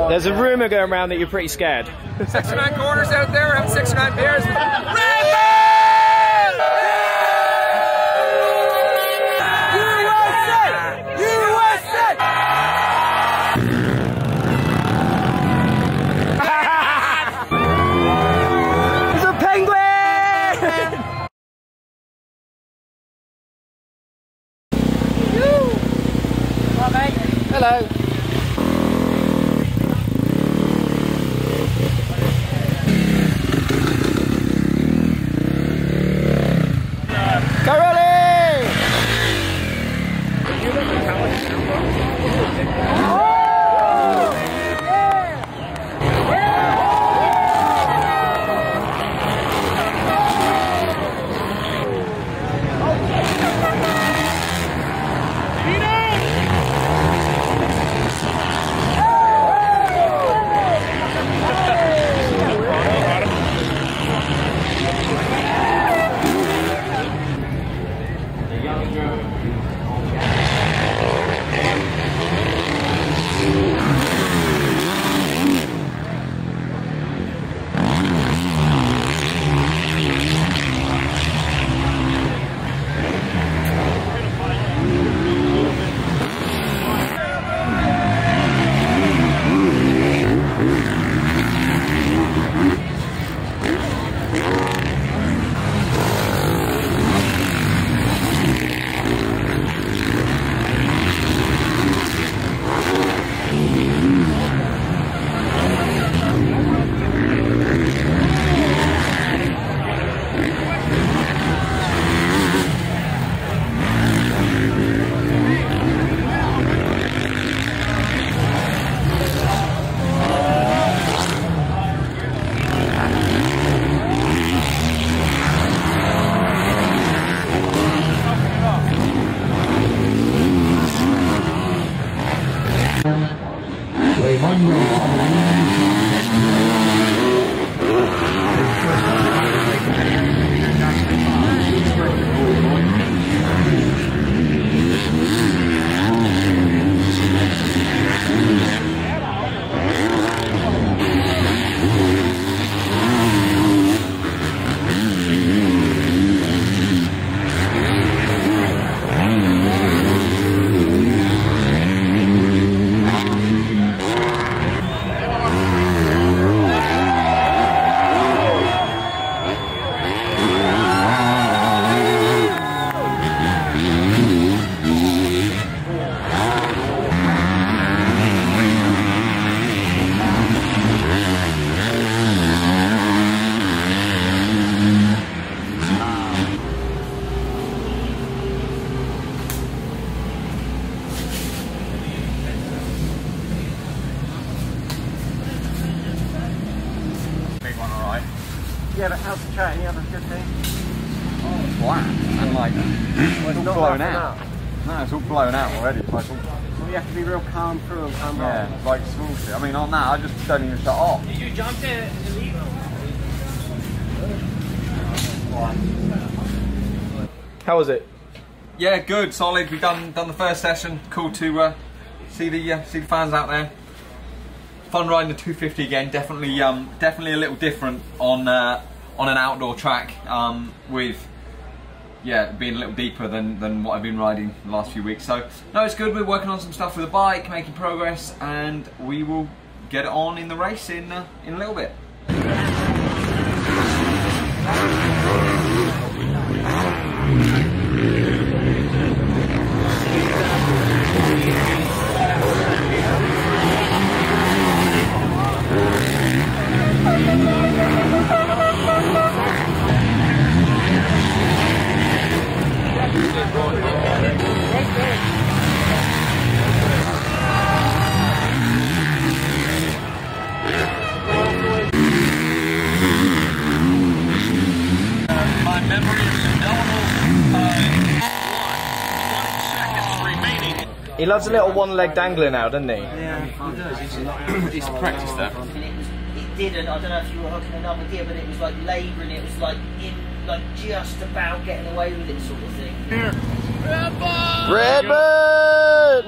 There's a rumour going around that you're pretty scared. 6 or 9 corners out there. We're having 6 or 9 pairs. Redbud! Hello. Go Rolly! Yeah, but how's the track? Any other good thing? Oh, it's flat and like it's all blown out. No, it's all blown out already. It's like all... So you have to be real calm through and calm yeah, roll. it's like small shit. I mean, on that, I just don't even shut off. Did you jump to illegal? How was it? Yeah, good, solid. We've done the first session. Cool to see the fans out there. Fun riding the 250 again. Definitely a little different on an outdoor track. With being a little deeper than what I've been riding the last few weeks. So no, it's good. We're working on some stuff with the bike, making progress, and we will get it on in the race in a little bit. My memory is indelible. 20 seconds remaining. He loves a little one leg dangler now, doesn't he? Yeah, he does. He's practiced that. It didn't. I don't know if you were hooking another gear, but it was like labouring. It was like just about getting away with it, sort of thing. Here. Redbud! Redbud!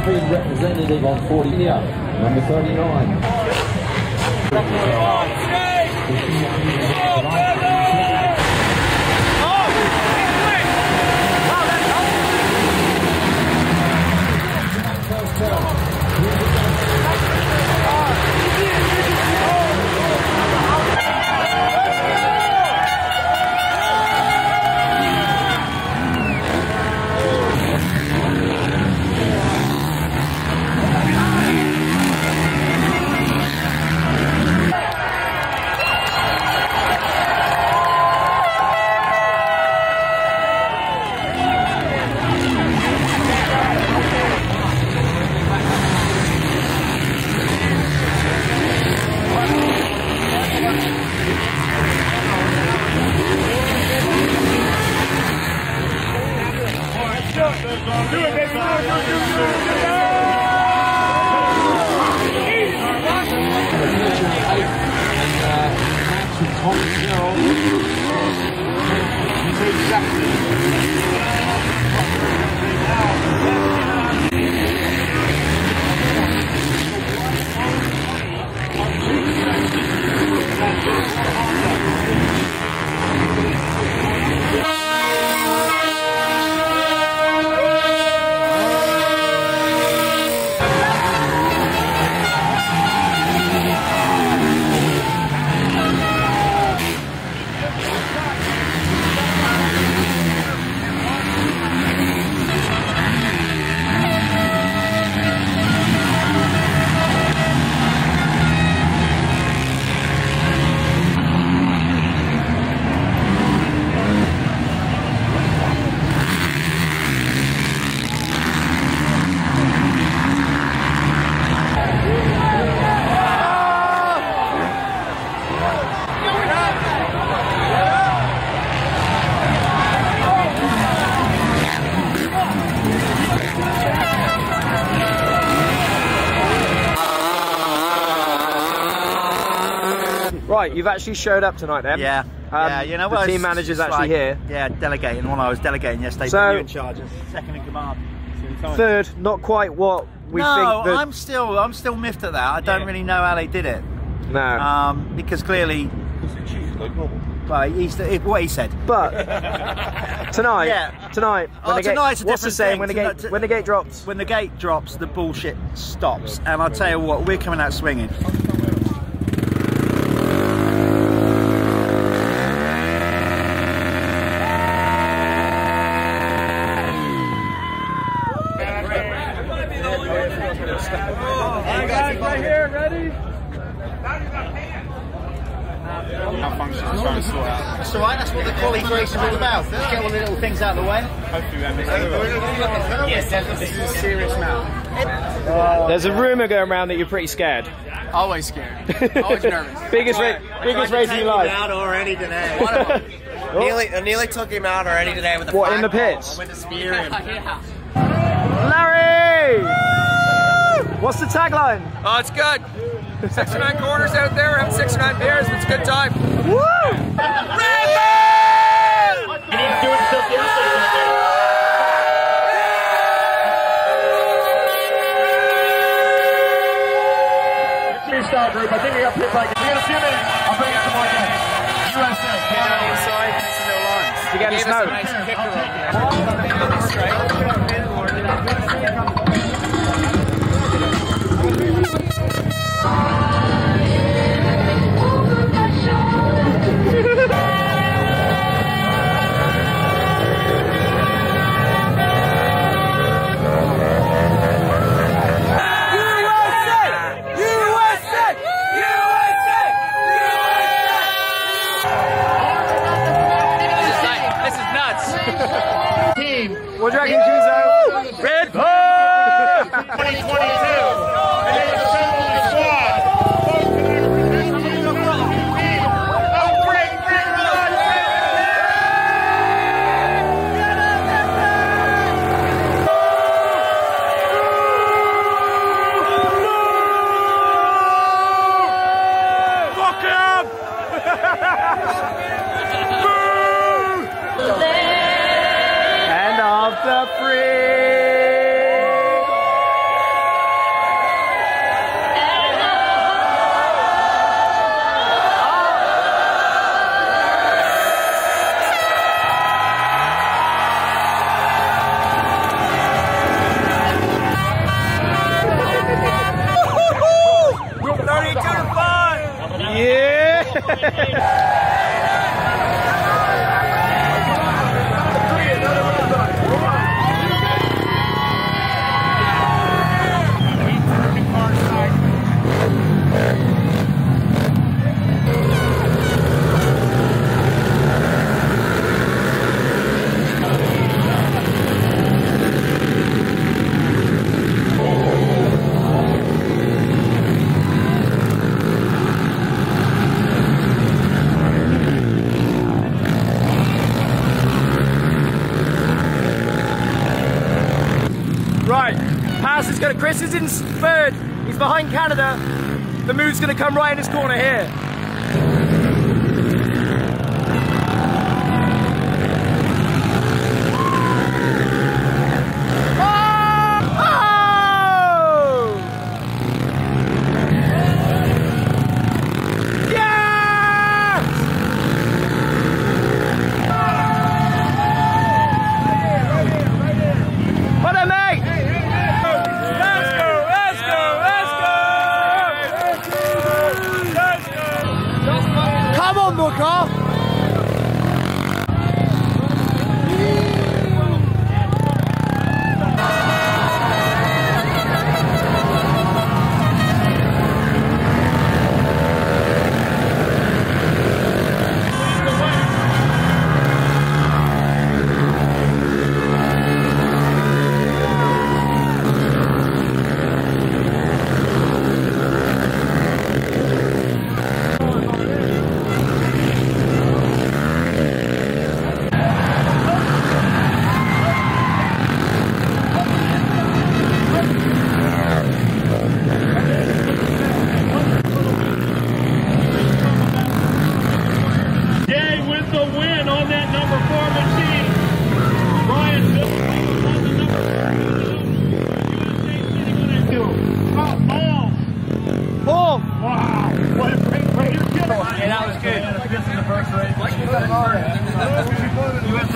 Latvian representative on 40 here, number 39. Tommy Searle. Right, you've actually showed up tonight then. Yeah. Yeah, you know, the team manager's actually here. Yeah, delegating. When I was delegating yesterday, so, put you in charge as second in command. Third, not quite what we think. No, I'm still miffed at that. I don't really know how they did it. No. Because clearly, well, what he said. But tonight, yeah. tonight, when tonight's a what's the different saying? thing. When the gate drops? When the gate drops, the bullshit stops. And I'll tell you what, we're coming out swinging. Hey guys, right here, ready? That's alright, that's what the quality race is all about. Let's get all the little things out of the way. Yes, this is a serious matter. There's a rumour going around that you're pretty scared. Always scared. Always nervous. biggest race of your life. Out already today. I nearly took him out already today with the What, in the pits? I went to spear him. Larry! What's the tagline? Oh, it's good. 6 or 9 corners out there. Having 6 or 9 beers. It's a good time. Woo! Redbud! You need to do it yourself yesterday. Freestyle group. I think we got pit bike. We got a few minutes. I'll bring it some more guys. USA. Get on the inside. Nice and no lines. You get Gave us a nice kicker over there. What do you reckon, Kuzo? Redbud! Chris is in third. He's behind Canada. The mood's going to come right in his corner here.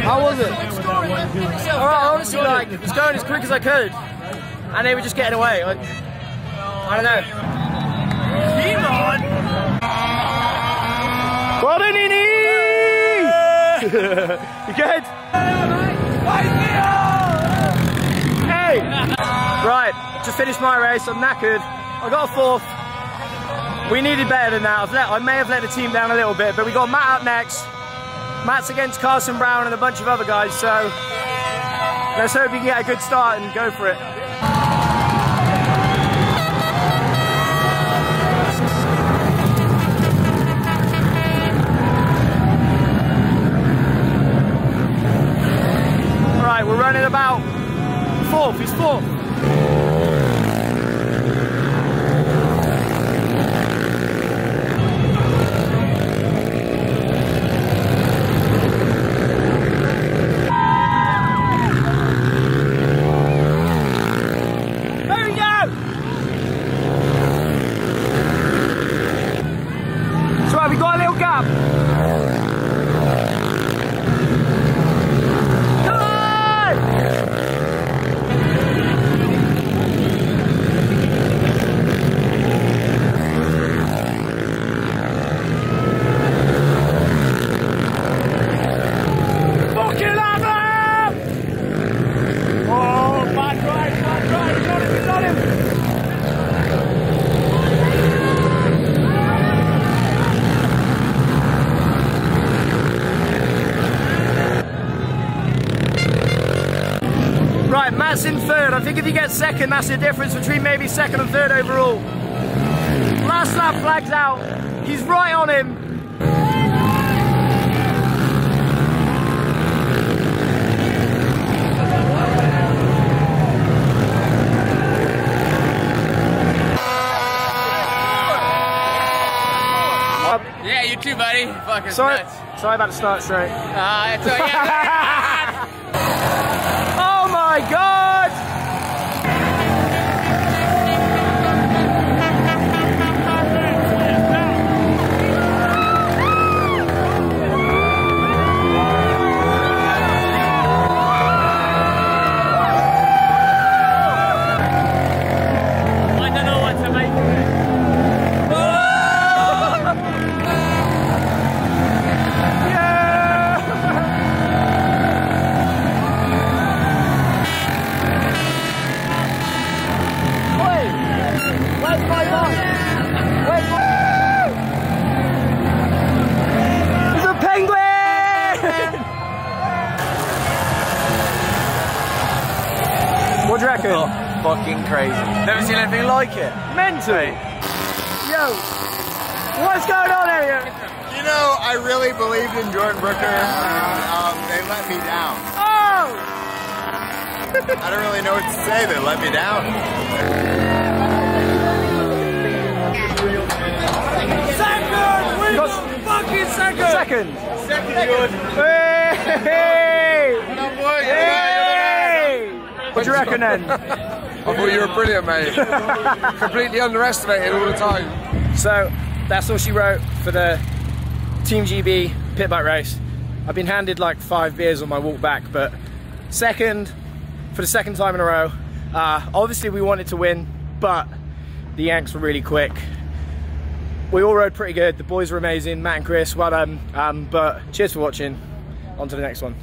How was it? Alright, honestly, like, it was going as quick as I could, and they were just getting away. Like, I don't know. Keep on! Well done, Nini! You good? Hey! Right, just finished my race. I'm knackered. I got a fourth. We needed better than that. I may have let the team down a little bit, but we got Matt up next. Matt's against Carson Brown and a bunch of other guys, so let's hope we can get a good start and go for it. Alright, we're running about fourth. He's fourth. Matt's in third. I think if he gets second, that's the difference between maybe second and third overall. Last lap flags out. He's right on him. Yeah, you too, buddy. Fucking sorry, nuts. Sorry about the start straight. It's yeah. Oh my God! There's a penguin! What do you reckon? Oh, fucking crazy. Never seen anything like it. Mental. Yo, what's going on here? You know, I really believed in Jordan Brooker, and they let me down. Oh! I don't really know what to say. They let me down. Second! Fucking second! Second! Hey! Hey! What do you reckon then? I thought you were brilliant, mate. Completely underestimated all the time. So, that's all she wrote for the Team GB Pitbike race. I've been handed like 5 beers on my walk back, but second for the second time in a row. Obviously we wanted to win, but the Yanks were really quick. We all rode pretty good. The boys were amazing. Matt and Chris, well done. But cheers for watching. On to the next one.